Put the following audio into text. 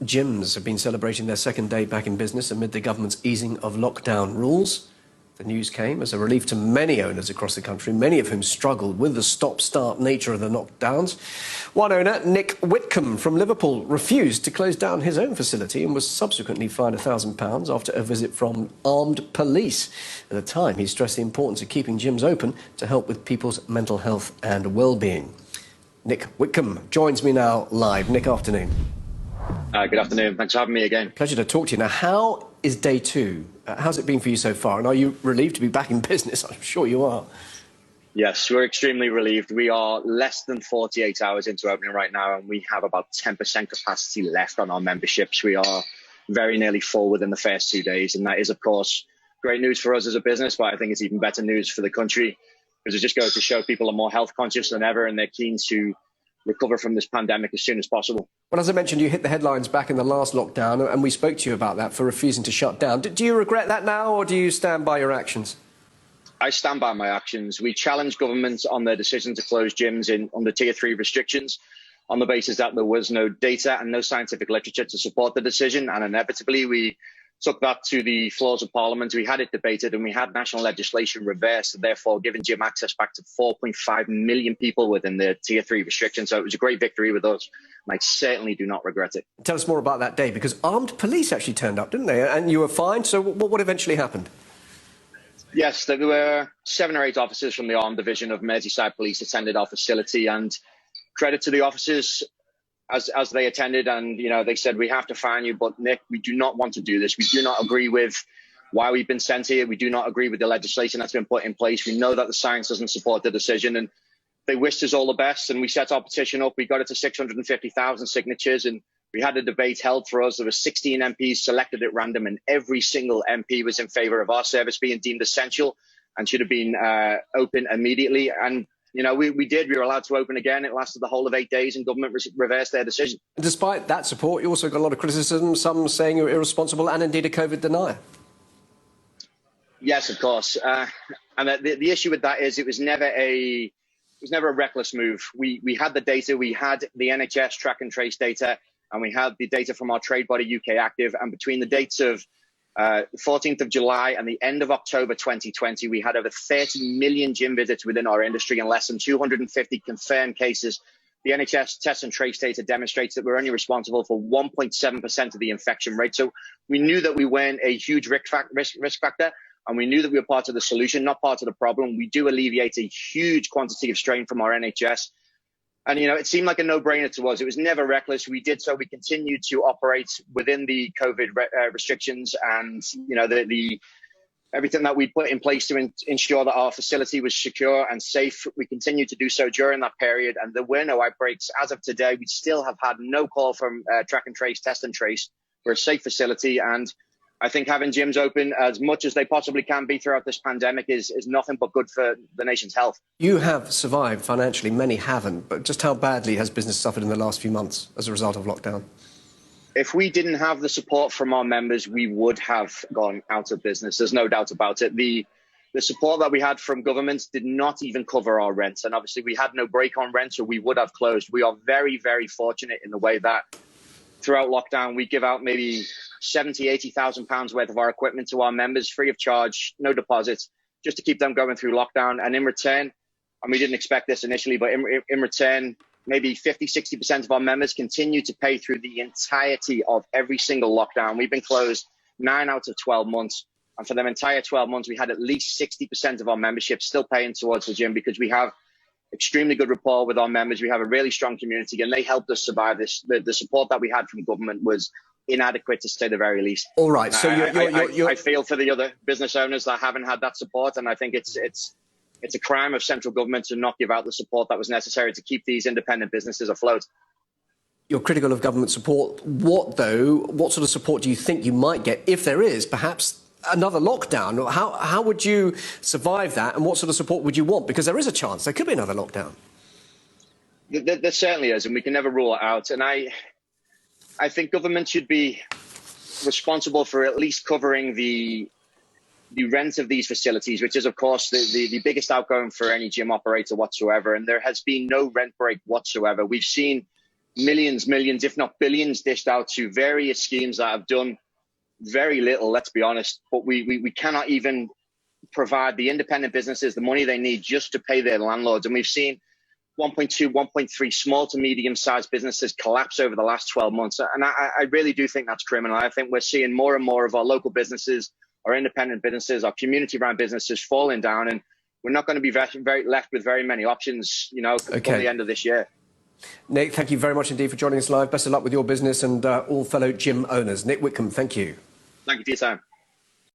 gyms have been celebrating their second day back in business amid the government's easing of lockdown rules. The news came as a relief to many owners across the country, many of whom struggled with the stop-start nature of the lockdowns. One owner, Nick Whitcombe from Liverpool, refused to close down his own facility and was subsequently fined £1,000 after a visit from armed police. At the time, he stressed the importance of keeping gyms open to help with people's mental health and well-being. Nick Whitcombe joins me now live. Nick, afternoon. Good afternoon. Thanks for having me again. Pleasure to talk to you. Now, how is day two? How's it been for you so far? And are you relieved to be back in business? I'm sure you are. Yes, we're extremely relieved. We are less than 48 hours into opening right now, and we have about 10% capacity left on our memberships. We are very nearly full within the first 2 days, and that is, of course, great news for us as a business, but I think it's even better news for the country, because it just goes to show people are more health conscious than ever, and they're keen to recover from this pandemic as soon as possible. Well, as I mentioned, you hit the headlines back in the last lockdown, and we spoke to you about that for refusing to shut down. Do you regret that now, or do you stand by your actions? I stand by my actions. We challenged governments on their decision to close gyms under Tier 3 restrictions on the basis that there was no data and no scientific literature to support the decision, and inevitably we took that to the floors of Parliament. We had it debated, and we had national legislation reversed, therefore giving gym access back to 4.5 million people within the Tier 3 restrictions. So it was a great victory with us, and I certainly do not regret it. Tell us more about that day, because armed police actually turned up, didn't they? And you were fined. So what eventually happened? Yes, there were 7 or 8 officers from the armed division of Merseyside Police attended our facility, and credit to the officers as they attended, and they said, we have to fine you, but Nick, we do not want to do this. We do not agree with why we've been sent here. We do not agree with the legislation that's been put in place. We know that the science doesn't support the decision, and they wished us all the best. And we set our petition up. We got it to 650,000 signatures, and we had a debate held for us. There were 16 MPs selected at random, and every single MP was in favour of our service being deemed essential and should have been open immediately. And we did. We were allowed to open again. It lasted the whole of 8 days, and government reversed their decision. Despite that support, you also got a lot of criticism, some saying you were irresponsible and indeed a COVID denier. Yes, of course. And the issue with that is it was never a reckless move. We had the data. We had the NHS track and trace data, and we had the data from our trade body UK Active. And between the dates of the 14th of July and the end of October 2020, we had over 30 million gym visits within our industry and less than 250 confirmed cases. The NHS test and trace data demonstrates that we're only responsible for 1.7% of the infection rate. So we knew that we weren't a huge risk factor, and we knew that we were part of the solution, not part of the problem. We do alleviate a huge quantity of strain from our NHS. And, it seemed like a no-brainer to us. It was never reckless. We did so. We continued to operate within the COVID restrictions, and, everything that we put in place to ensure that our facility was secure and safe. We continued to do so during that period, and there were no outbreaks. As of today, we still have had no call from track and trace, test and trace. We're a safe facility, and I think having gyms open as much as they possibly can be throughout this pandemic is nothing but good for the nation's health. You have survived financially, many haven't, but just how badly has business suffered in the last few months as a result of lockdown? If we didn't have the support from our members, we would have gone out of business. There's no doubt about it. The support that we had from governments did not even cover our rent. And obviously we had no break on rent, so we would have closed. We are very, very fortunate in the way that throughout lockdown, we give out maybe 70, 80,000 pounds worth of our equipment to our members free of charge, no deposits, just to keep them going through lockdown. And in return, and we didn't expect this initially, but in return, maybe 50, 60% of our members continue to pay through the entirety of every single lockdown. We've been closed 9 out of 12 months. And for them entire 12 months, we had at least 60% of our membership still paying towards the gym, because we have extremely good rapport with our members. We have a really strong community, and they helped us survive this. The support that we had from government was inadequate, to say the very least. All right. So I feel for the other business owners that haven't had that support, and I think it's a crime of central government to not give out the support that was necessary to keep these independent businesses afloat. You're critical of government support. What sort of support do you think you might get, if there is, perhaps another lockdown? How would you survive that, and what sort of support would you want? Because there is a chance there could be another lockdown. There certainly is, and we can never rule it out. And I think government should be responsible for at least covering the rent of these facilities, which is, of course, the biggest outgoing for any gym operator whatsoever. And there has been no rent break whatsoever. We've seen millions, if not billions, dished out to various schemes that have done very little, let's be honest. But we cannot even provide the independent businesses the money they need just to pay their landlords. And we've seen 1.2, 1.3 small to medium-sized businesses collapse over the last 12 months. And I really do think that's criminal. I think we're seeing more and more of our local businesses, our independent businesses, our community-run businesses falling down. And we're not going to be very left with very many options, come the end of this year. Nick, thank you very much indeed for joining us live. Best of luck with your business and all fellow gym owners. Nick Whitcombe, thank you. Thank you for your time.